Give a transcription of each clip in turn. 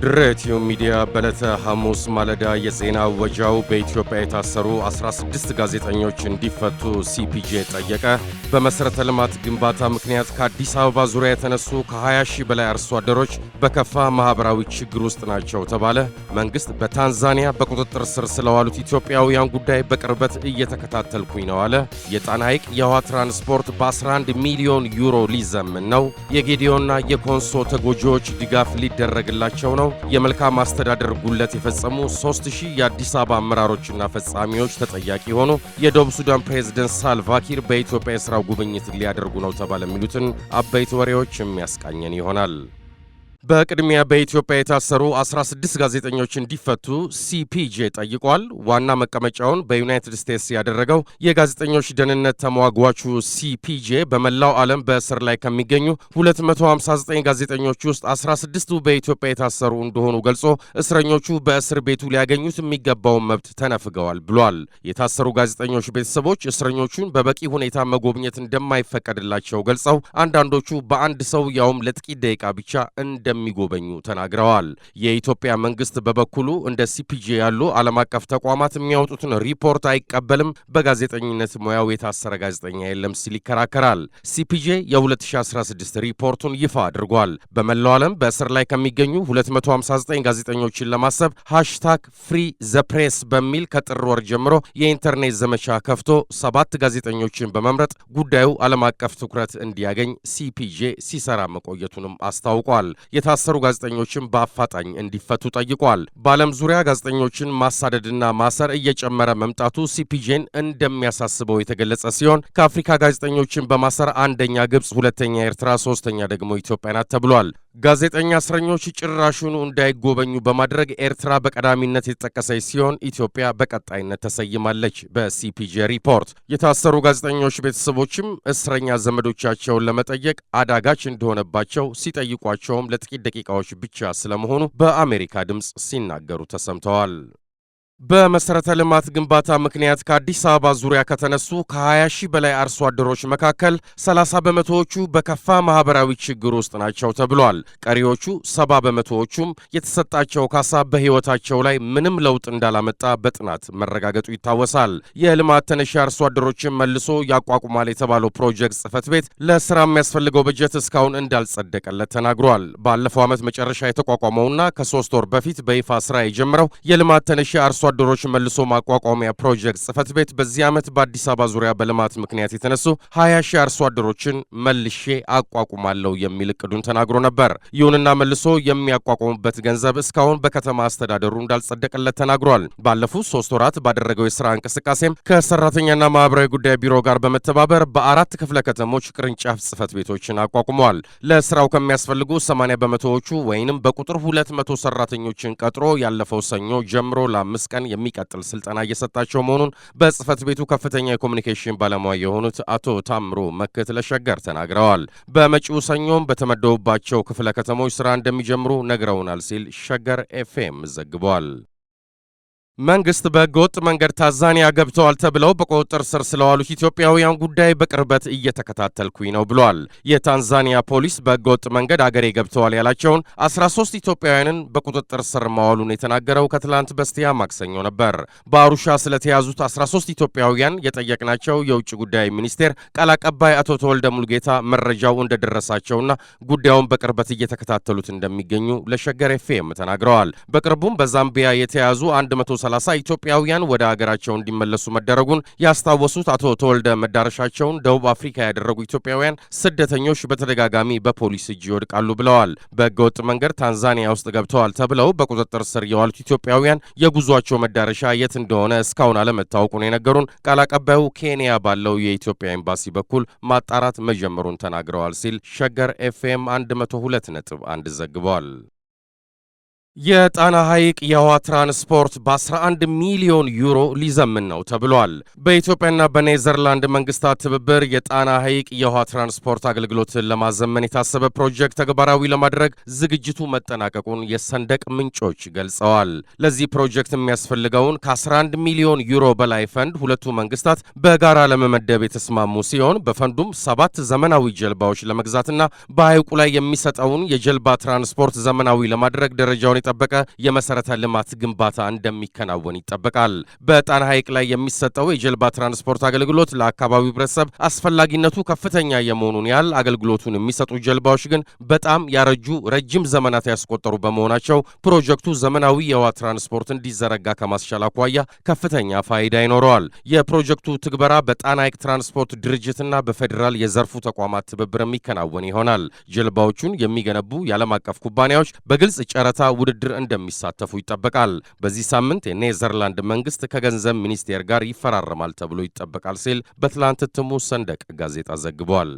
ድሬቲዮ ሚዲያ በለተ ሐሙስ ማለዳ የዜና ወጃው በኢትዮጵያ የታሰሩ 16 ጋዜጠኞች እንዲፈቱ ሲፒጄ ጠየቀ። በመሰረተ ልማት ግንባታ ምክንያት ከአዲስ አበባ ዙሪያ የተነሱ ከ20 ሺህ በላይ አርሶ አደሮች በከፋ ማህበራዊ ችግር ውስጥ ናቸው ተባለ። መንግስት በታንዛኒያ በቁጥጥር ስር ስለዋሉት ኢትዮጵያውያን ጉዳይ በቅርበት እየተከታተልኩኝ ነው አለ። የጣና ሐይቅ የውሃ ትራንስፖርት በ11 ሚሊዮን ዩሮ ሊዘምን ነው። የጌዲዮና የኮንሶ ተጎጂዎች ድጋፍ ሊደረግላቸው ነው። የመልካም አስተዳደር ጉለት የፈጸሙ 3000 የአዲስ አበባ አመራሮችና ፈጻሚዎች ተጠያቂ ሆኑ። የደቡብ ሱዳን ፕሬዝዳንት ሳልቫኪር በኢትዮጵያ የሥራ ጉብኝት ሊያደርጉ ነው ተባለ። የሚሉትን አበይት ወሬዎች የሚያስቃኘን ይሆናል። በቅድሚያ በኢትዮጵያ የታሰሩ 16 ጋዜጠኞች እንዲፈቱ ሲፒጄ ጠይቋል። ዋና መቀመጫውን በዩናይትድ ስቴትስ ያደረገው የጋዜጠኞች ደህንነት ተሟጓቹ ሲፒጄ በመላው ዓለም በእስር ላይ ከሚገኙ 259 ጋዜጠኞች ውስጥ 16ቱ በኢትዮጵያ የታሰሩ እንደሆኑ ገልጾ እስረኞቹ በእስር ቤቱ ሊያገኙት የሚገባውን መብት ተነፍገዋል ብሏል። የታሰሩ ጋዜጠኞች ቤተሰቦች እስረኞቹን በበቂ ሁኔታ መጎብኘት እንደማይፈቀድላቸው ገልጸው አንዳንዶቹ በአንድ ሰው ያውም ለጥቂት ደቂቃ ብቻ እንደሚጎበኙ ተናግረዋል። የኢትዮጵያ መንግስት በበኩሉ እንደ ሲፒጄ ያሉ ዓለም አቀፍ ተቋማት የሚያወጡትን ሪፖርት አይቀበልም፣ በጋዜጠኝነት ሙያው የታሰረ ጋዜጠኛ የለም ሲል ይከራከራል። ሲፒጄ የ2016 ሪፖርቱን ይፋ አድርጓል። በመላው ዓለም በእስር ላይ ከሚገኙ 259 ጋዜጠኞችን ለማሰብ ሃሽታግ ፍሪ ዘ ፕሬስ በሚል ከጥር ወር ጀምሮ የኢንተርኔት ዘመቻ ከፍቶ 7 ጋዜጠኞችን በመምረጥ ጉዳዩ ዓለም አቀፍ ትኩረት እንዲያገኝ ሲፒጄ ሲሰራ መቆየቱንም አስታውቋል። የታሰሩ ጋዜጠኞችን በአፋጣኝ እንዲፈቱ ጠይቋል። በዓለም ዙሪያ ጋዜጠኞችን ማሳደድና ማሰር እየጨመረ መምጣቱ ሲፒጄን እንደሚያሳስበው የተገለጸ ሲሆን ከአፍሪካ ጋዜጠኞችን በማሰር አንደኛ ግብፅ፣ ሁለተኛ ኤርትራ፣ ሶስተኛ ደግሞ ኢትዮጵያ ናት ተብሏል። ጋዜጠኛ እስረኞች ጭራሹኑ እንዳይጎበኙ በማድረግ ኤርትራ በቀዳሚነት የተጠቀሰች ሲሆን ኢትዮጵያ በቀጣይነት ተሰይማለች። በሲፒጄ ሪፖርት የታሰሩ ጋዜጠኞች ቤተሰቦችም እስረኛ ዘመዶቻቸውን ለመጠየቅ አዳጋች እንደሆነባቸው ሲጠይቋቸውም ለጥቂት ደቂቃዎች ብቻ ስለመሆኑ በአሜሪካ ድምፅ ሲናገሩ ተሰምተዋል። በመሰረተ ልማት ግንባታ ምክንያት ከአዲስ አበባ ዙሪያ ከተነሱ ከ20 ሺህ በላይ አርሶ አደሮች መካከል 30 በመቶዎቹ በከፋ ማህበራዊ ችግር ውስጥ ናቸው ተብሏል። ቀሪዎቹ 70 በመቶዎቹም የተሰጣቸው ካሳ በሕይወታቸው ላይ ምንም ለውጥ እንዳላመጣ በጥናት መረጋገጡ ይታወሳል። የልማት ተነሺ አርሶ አደሮችን መልሶ ያቋቁማል የተባለው ፕሮጀክት ጽሕፈት ቤት ለስራ የሚያስፈልገው በጀት እስካሁን እንዳልጸደቀለት ተናግሯል። ባለፈው ዓመት መጨረሻ የተቋቋመውና ከ3 ወር በፊት በይፋ ስራ የጀመረው የልማት ተነሺ አርሶ አደሮች መልሶ ማቋቋሚያ ፕሮጀክት ጽሕፈት ቤት በዚህ ዓመት በአዲስ አበባ ዙሪያ በልማት ምክንያት የተነሱ 20 ሺህ አርሶ አደሮችን መልሼ አቋቁማለሁ የሚል እቅዱን ተናግሮ ነበር። ይሁንና መልሶ የሚያቋቁሙበት ገንዘብ እስካሁን በከተማ አስተዳደሩ እንዳልጸደቀለት ተናግሯል። ባለፉት 3 ወራት ባደረገው የሥራ እንቅስቃሴም ከሰራተኛና ማህበራዊ ጉዳይ ቢሮ ጋር በመተባበር በ4 ክፍለ ከተሞች ቅርንጫፍ ጽሕፈት ቤቶችን አቋቁመዋል። ለስራው ከሚያስፈልጉ 80 በመቶዎቹ ወይንም በቁጥር 200 ሰራተኞችን ቀጥሮ ያለፈው ሰኞ ጀምሮ ለ5 ቀን የሚቀጥል ስልጠና እየሰጣቸው መሆኑን በጽሕፈት ቤቱ ከፍተኛ የኮሙኒኬሽን ባለሙያ የሆኑት አቶ ታምሩ መክት ለሸገር ተናግረዋል። በመጪው ሰኞም በተመደቡባቸው ክፍለ ከተሞች ስራ እንደሚጀምሩ ነግረውናል ሲል ሸገር ኤፍኤም ዘግቧል። መንግስት በህገወጥ መንገድ ታንዛኒያ ገብተዋል ተብለው በቁጥጥር ስር ስለዋሉት ኢትዮጵያውያን ጉዳይ በቅርበት እየተከታተልኩኝ ነው ብሏል። የታንዛኒያ ፖሊስ በህገወጥ መንገድ አገሬ ገብተዋል ያላቸውን 13 ኢትዮጵያውያንን በቁጥጥር ስር ማዋሉን የተናገረው ከትላንት በስቲያ ማክሰኞ ነበር። በአሩሻ ስለተያዙት 13 ኢትዮጵያውያን የጠየቅናቸው የውጭ ጉዳይ ሚኒስቴር ቃል አቀባይ አቶ ተወልደ ሙልጌታ መረጃው እንደደረሳቸውና ጉዳዩን በቅርበት እየተከታተሉት እንደሚገኙ ለሸገር ኤፍኤም ተናግረዋል። በቅርቡም በዛምቢያ የተያዙ 130 ኢትዮጵያውያን ወደ አገራቸው እንዲመለሱ መደረጉን ያስታወሱት አቶ ተወልደ መዳረሻቸውን ደቡብ አፍሪካ ያደረጉ ኢትዮጵያውያን ስደተኞች በተደጋጋሚ በፖሊስ እጅ ይወድቃሉ ብለዋል። በህገወጥ መንገድ ታንዛኒያ ውስጥ ገብተዋል ተብለው በቁጥጥር ስር የዋሉት ኢትዮጵያውያን የጉዟቸው መዳረሻ የት እንደሆነ እስካሁን አለመታወቁን የነገሩን ቃል አቀባዩ ኬንያ ባለው የኢትዮጵያ ኤምባሲ በኩል ማጣራት መጀመሩን ተናግረዋል ሲል ሸገር ኤፍኤም 102.1 ዘግቧል። የጣና ሐይቅ የውሃ ትራንስፖርት በ11 ሚሊዮን ዩሮ ሊዘምን ነው ተብሏል። በኢትዮጵያና በኔዘርላንድ መንግስታት ትብብር የጣና ሐይቅ የውሃ ትራንስፖርት አገልግሎትን ለማዘመን የታሰበ ፕሮጀክት ተግባራዊ ለማድረግ ዝግጅቱ መጠናቀቁን የሰንደቅ ምንጮች ገልጸዋል። ለዚህ ፕሮጀክት የሚያስፈልገውን ከ11 ሚሊዮን ዩሮ በላይ ፈንድ ሁለቱ መንግስታት በጋራ ለመመደብ የተስማሙ ሲሆን በፈንዱም 7 ዘመናዊ ጀልባዎች ለመግዛትና በሐይቁ ላይ የሚሰጠውን የጀልባ ትራንስፖርት ዘመናዊ ለማድረግ ደረጃውን የጠበቀ የመሰረተ ልማት ግንባታ እንደሚከናወን ይጠበቃል። በጣና ሐይቅ ላይ የሚሰጠው የጀልባ ትራንስፖርት አገልግሎት ለአካባቢው ህብረተሰብ አስፈላጊነቱ ከፍተኛ የመሆኑን ያህል አገልግሎቱን የሚሰጡ ጀልባዎች ግን በጣም ያረጁ ረጅም ዘመናት ያስቆጠሩ በመሆናቸው ፕሮጀክቱ ዘመናዊ የውሃ ትራንስፖርት እንዲዘረጋ ከማስቻል አኳያ ከፍተኛ ፋይዳ ይኖረዋል። የፕሮጀክቱ ትግበራ በጣና ሐይቅ ትራንስፖርት ድርጅትና በፌዴራል የዘርፉ ተቋማት ትብብር የሚከናወን ይሆናል። ጀልባዎቹን የሚገነቡ የዓለም አቀፍ ኩባንያዎች በግልጽ ጨረታ ውድድር እንደሚሳተፉ ይጠበቃል። በዚህ ሳምንት የኔዘርላንድ መንግስት ከገንዘብ ሚኒስቴር ጋር ይፈራረማል ተብሎ ይጠበቃል ሲል በትላንት እትሙ ሰንደቅ ጋዜጣ ዘግቧል።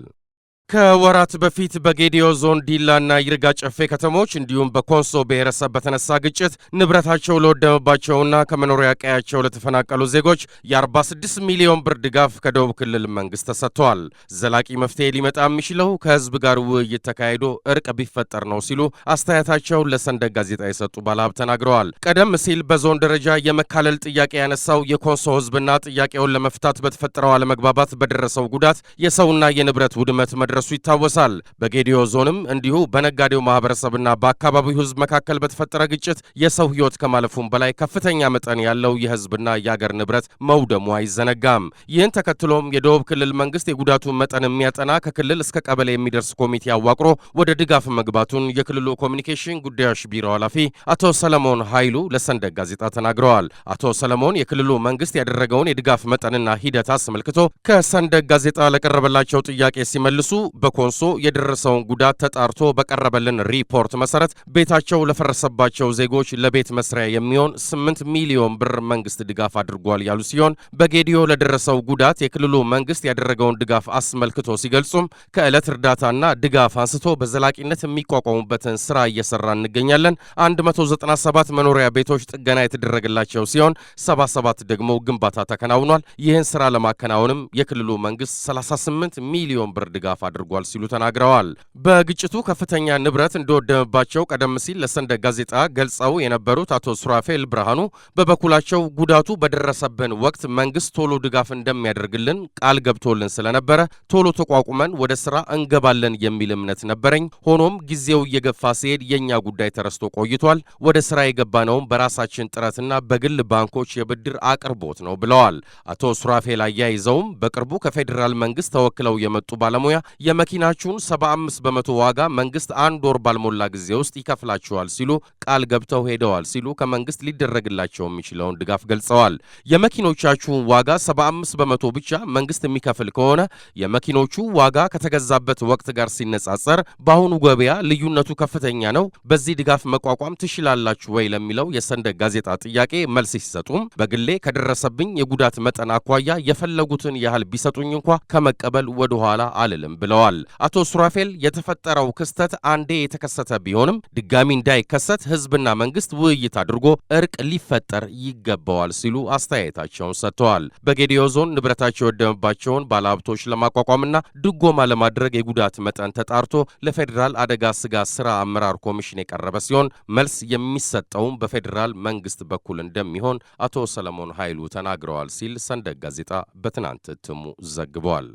ከወራት በፊት በጌዲዮ ዞን ዲላና ይርጋ ጨፌ ከተሞች እንዲሁም በኮንሶ ብሔረሰብ በተነሳ ግጭት ንብረታቸው ለወደመባቸውና ከመኖሪያ ቀያቸው ለተፈናቀሉ ዜጎች የ46 ሚሊዮን ብር ድጋፍ ከደቡብ ክልል መንግስት ተሰጥቷል። ዘላቂ መፍትሄ ሊመጣ የሚችለው ከህዝብ ጋር ውይይት ተካሂዶ እርቅ ቢፈጠር ነው ሲሉ አስተያየታቸውን ለሰንደቅ ጋዜጣ የሰጡ ባለሀብት ተናግረዋል። ቀደም ሲል በዞን ደረጃ የመካለል ጥያቄ ያነሳው የኮንሶ ህዝብና ጥያቄውን ለመፍታት በተፈጠረው አለመግባባት በደረሰው ጉዳት የሰውና የንብረት ውድመት መድረሱ ይታወሳል። በጌዲዮ ዞንም እንዲሁ በነጋዴው ማህበረሰብና በአካባቢው ህዝብ መካከል በተፈጠረ ግጭት የሰው ህይወት ከማለፉም በላይ ከፍተኛ መጠን ያለው የህዝብና የአገር ንብረት መውደሙ አይዘነጋም። ይህን ተከትሎም የደቡብ ክልል መንግስት የጉዳቱን መጠን የሚያጠና ከክልል እስከ ቀበሌ የሚደርስ ኮሚቴ አዋቅሮ ወደ ድጋፍ መግባቱን የክልሉ ኮሚኒኬሽን ጉዳዮች ቢሮ ኃላፊ አቶ ሰለሞን ኃይሉ ለሰንደቅ ጋዜጣ ተናግረዋል። አቶ ሰለሞን የክልሉ መንግስት ያደረገውን የድጋፍ መጠንና ሂደት አስመልክቶ ከሰንደቅ ጋዜጣ ለቀረበላቸው ጥያቄ ሲመልሱ በኮንሶ የደረሰውን ጉዳት ተጣርቶ በቀረበልን ሪፖርት መሰረት ቤታቸው ለፈረሰባቸው ዜጎች ለቤት መስሪያ የሚሆን 8 ሚሊዮን ብር መንግስት ድጋፍ አድርጓል ያሉ ሲሆን በጌዲዮ ለደረሰው ጉዳት የክልሉ መንግስት ያደረገውን ድጋፍ አስመልክቶ ሲገልጹም ከዕለት እርዳታና ድጋፍ አንስቶ በዘላቂነት የሚቋቋሙበትን ስራ እየሰራ እንገኛለን። 197 መኖሪያ ቤቶች ጥገና የተደረገላቸው ሲሆን 77 ደግሞ ግንባታ ተከናውኗል። ይህን ስራ ለማከናወንም የክልሉ መንግስት 38 ሚሊዮን ብር ድጋፍ አድርጓል ሲሉ ተናግረዋል። በግጭቱ ከፍተኛ ንብረት እንደወደመባቸው ቀደም ሲል ለሰንደቅ ጋዜጣ ገልጸው የነበሩት አቶ ሱራፌል ብርሃኑ በበኩላቸው ጉዳቱ በደረሰብን ወቅት መንግስት ቶሎ ድጋፍ እንደሚያደርግልን ቃል ገብቶልን ስለነበረ ቶሎ ተቋቁመን ወደ ስራ እንገባለን የሚል እምነት ነበረኝ። ሆኖም ጊዜው እየገፋ ሲሄድ የኛ ጉዳይ ተረስቶ ቆይቷል። ወደ ስራ የገባነውም በራሳችን ጥረትና በግል ባንኮች የብድር አቅርቦት ነው ብለዋል። አቶ ሱራፌል አያይዘውም በቅርቡ ከፌዴራል መንግስት ተወክለው የመጡ ባለሙያ የመኪናችሁን 75 በመቶ ዋጋ መንግስት 1 ወር ባልሞላ ጊዜ ውስጥ ይከፍላችኋል ሲሉ ቃል ገብተው ሄደዋል ሲሉ ከመንግስት ሊደረግላቸው የሚችለውን ድጋፍ ገልጸዋል። የመኪኖቻችሁን ዋጋ 75 በመቶ ብቻ መንግስት የሚከፍል ከሆነ የመኪኖቹ ዋጋ ከተገዛበት ወቅት ጋር ሲነጻጸር በአሁኑ ገበያ ልዩነቱ ከፍተኛ ነው። በዚህ ድጋፍ መቋቋም ትችላላችሁ ወይ ለሚለው የሰንደቅ ጋዜጣ ጥያቄ መልስ ሲሰጡም በግሌ ከደረሰብኝ የጉዳት መጠን አኳያ የፈለጉትን ያህል ቢሰጡኝ እንኳ ከመቀበል ወደ ኋላ አልልም ብለዋል። አቶ ሱራፌል የተፈጠረው ክስተት አንዴ የተከሰተ ቢሆንም ድጋሚ እንዳይከሰት ህዝብና መንግስት ውይይት አድርጎ እርቅ ሊፈጠር ይገባዋል ሲሉ አስተያየታቸውን ሰጥተዋል። በጌዲዮ ዞን ንብረታቸው የወደመባቸውን ባለሀብቶች ለማቋቋምና ድጎማ ለማድረግ የጉዳት መጠን ተጣርቶ ለፌዴራል አደጋ ስጋት ስራ አመራር ኮሚሽን የቀረበ ሲሆን መልስ የሚሰጠውም በፌዴራል መንግስት በኩል እንደሚሆን አቶ ሰለሞን ኃይሉ ተናግረዋል ሲል ሰንደቅ ጋዜጣ በትናንት እትሙ ዘግቧል።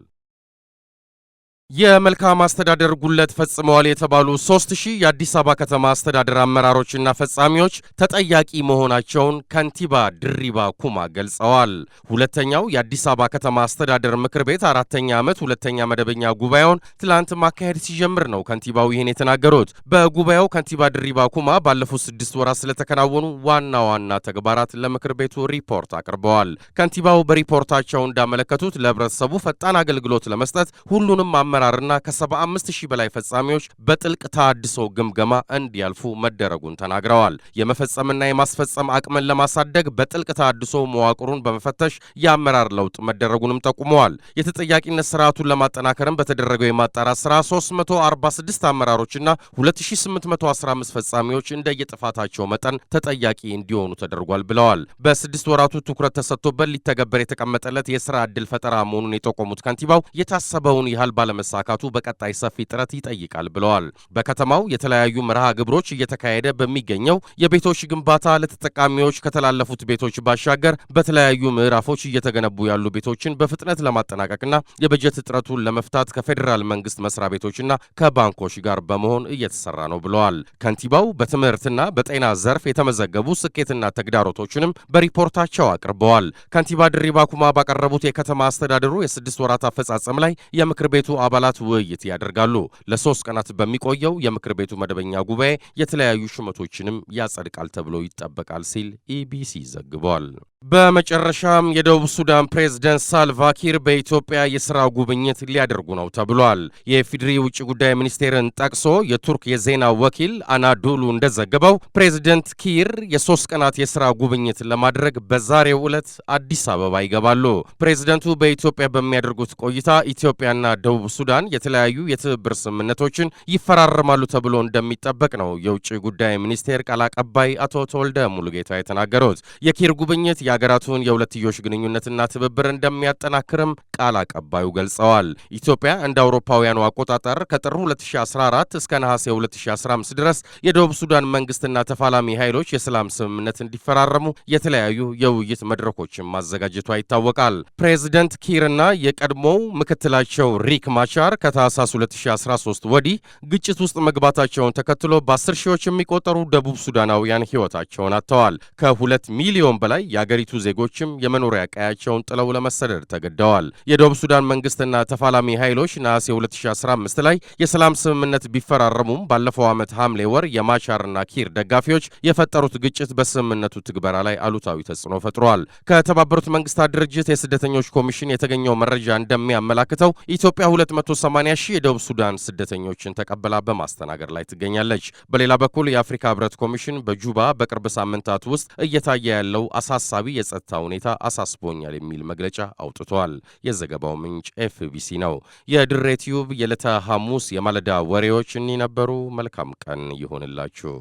የመልካም አስተዳደር ጉድለት ፈጽመዋል የተባሉ 3000 የአዲስ አበባ ከተማ አስተዳደር አመራሮችና ፈጻሚዎች ተጠያቂ መሆናቸውን ከንቲባ ድሪባ ኩማ ገልጸዋል። ሁለተኛው የአዲስ አበባ ከተማ አስተዳደር ምክር ቤት 4ኛ ዓመት ሁለተኛ መደበኛ ጉባኤውን ትላንት ማካሄድ ሲጀምር ነው ከንቲባው ይህን የተናገሩት። በጉባኤው ከንቲባ ድሪባ ኩማ ባለፉት 6 ወራት ስለተከናወኑ ዋና ዋና ተግባራት ለምክር ቤቱ ሪፖርት አቅርበዋል። ከንቲባው በሪፖርታቸው እንዳመለከቱት ለህብረተሰቡ ፈጣን አገልግሎት ለመስጠት ሁሉንም አመራርና ከ75000 በላይ ፈጻሚዎች በጥልቅ ተሃድሶ ግምገማ እንዲያልፉ መደረጉን ተናግረዋል። የመፈጸምና የማስፈጸም አቅምን ለማሳደግ በጥልቅ ተሃድሶ መዋቅሩን በመፈተሽ የአመራር ለውጥ መደረጉንም ጠቁመዋል። የተጠያቂነት ስርዓቱን ለማጠናከርም በተደረገው የማጣራት ስራ 346 አመራሮችና 2815 ፈጻሚዎች እንደየጥፋታቸው መጠን ተጠያቂ እንዲሆኑ ተደርጓል ብለዋል። በ6 ወራቱ ትኩረት ተሰጥቶበት ሊተገበር የተቀመጠለት የሥራ ዕድል ፈጠራ መሆኑን የጠቆሙት ከንቲባው የታሰበውን ያህል ባለመሳካቱ በቀጣይ ሰፊ ጥረት ይጠይቃል ብለዋል። በከተማው የተለያዩ መርሃ ግብሮች እየተካሄደ በሚገኘው የቤቶች ግንባታ ለተጠቃሚዎች ከተላለፉት ቤቶች ባሻገር በተለያዩ ምዕራፎች እየተገነቡ ያሉ ቤቶችን በፍጥነት ለማጠናቀቅና የበጀት እጥረቱን ለመፍታት ከፌዴራል መንግስት መስሪያ ቤቶችና ከባንኮች ጋር በመሆን እየተሰራ ነው ብለዋል። ከንቲባው በትምህርትና በጤና ዘርፍ የተመዘገቡ ስኬትና ተግዳሮቶችንም በሪፖርታቸው አቅርበዋል። ከንቲባ ድሪባ ኩማ ባቀረቡት የከተማ አስተዳደሩ የ6 ወራት አፈጻጸም ላይ የምክር ቤቱ አባላት ውይይት ያደርጋሉ። ለ3 ቀናት በሚቆየው የምክር ቤቱ መደበኛ ጉባኤ የተለያዩ ሹመቶችንም ያጸድቃል ተብሎ ይጠበቃል ሲል ኢቢሲ ዘግቧል። በመጨረሻም የደቡብ ሱዳን ፕሬዝዳንት ሳልቫኪር በኢትዮጵያ የሥራ ጉብኝት ሊያደርጉ ነው ተብሏል። የኢፌዴሪ ውጭ ጉዳይ ሚኒስቴርን ጠቅሶ የቱርክ የዜና ወኪል አናዶሉ እንደዘገበው ፕሬዝዳንት ኪር የ3 ቀናት የሥራ ጉብኝት ለማድረግ በዛሬው ዕለት አዲስ አበባ ይገባሉ። ፕሬዝዳንቱ በኢትዮጵያ በሚያደርጉት ቆይታ ኢትዮጵያና ደቡብ ሱዳን የተለያዩ የትብብር ስምምነቶችን ይፈራረማሉ ተብሎ እንደሚጠበቅ ነው የውጭ ጉዳይ ሚኒስቴር ቃል አቀባይ አቶ ተወልደ ሙሉጌታ የተናገሩት። የኪር ጉብኝት የሀገራቱን የሁለትዮሽ ግንኙነትና ትብብር እንደሚያጠናክርም ቃል አቀባዩ ገልጸዋል። ኢትዮጵያ እንደ አውሮፓውያኑ አቆጣጠር ከጥር 2014 እስከ ነሐሴ 2015 ድረስ የደቡብ ሱዳን መንግስትና ተፋላሚ ኃይሎች የሰላም ስምምነት እንዲፈራረሙ የተለያዩ የውይይት መድረኮችን ማዘጋጀቷ ይታወቃል። ፕሬዝደንት ኪርና የቀድሞው ምክትላቸው ሪክ ማቻር ከታህሳስ 2013 ወዲህ ግጭት ውስጥ መግባታቸውን ተከትሎ በ10 ሺዎች የሚቆጠሩ ደቡብ ሱዳናውያን ሕይወታቸውን አጥተዋል። ከ2 ሚሊዮን በላይ የአገሪቱ ዜጎችም የመኖሪያ ቀያቸውን ጥለው ለመሰደድ ተገደዋል። የደቡብ ሱዳን መንግስትና ተፋላሚ ኃይሎች ነሐሴ 2015 ላይ የሰላም ስምምነት ቢፈራረሙም ባለፈው ዓመት ሐምሌ ወር የማቻርና ኪር ደጋፊዎች የፈጠሩት ግጭት በስምምነቱ ትግበራ ላይ አሉታዊ ተጽዕኖ ፈጥሯል። ከተባበሩት መንግስታት ድርጅት የስደተኞች ኮሚሽን የተገኘው መረጃ እንደሚያመላክተው ኢትዮጵያ 280 ሺህ የደቡብ ሱዳን ስደተኞችን ተቀብላ በማስተናገድ ላይ ትገኛለች። በሌላ በኩል የአፍሪካ ህብረት ኮሚሽን በጁባ በቅርብ ሳምንታት ውስጥ እየታየ ያለው አሳሳቢ የጸጥታ ሁኔታ አሳስቦኛል የሚል መግለጫ አውጥቷል። የዘገባው ምንጭ ኤፍቢሲ ነው። የድሬ ቲዩብ የዕለተ ሐሙስ የማለዳ ወሬዎች እኒ ነበሩ። መልካም ቀን ይሆንላችሁ።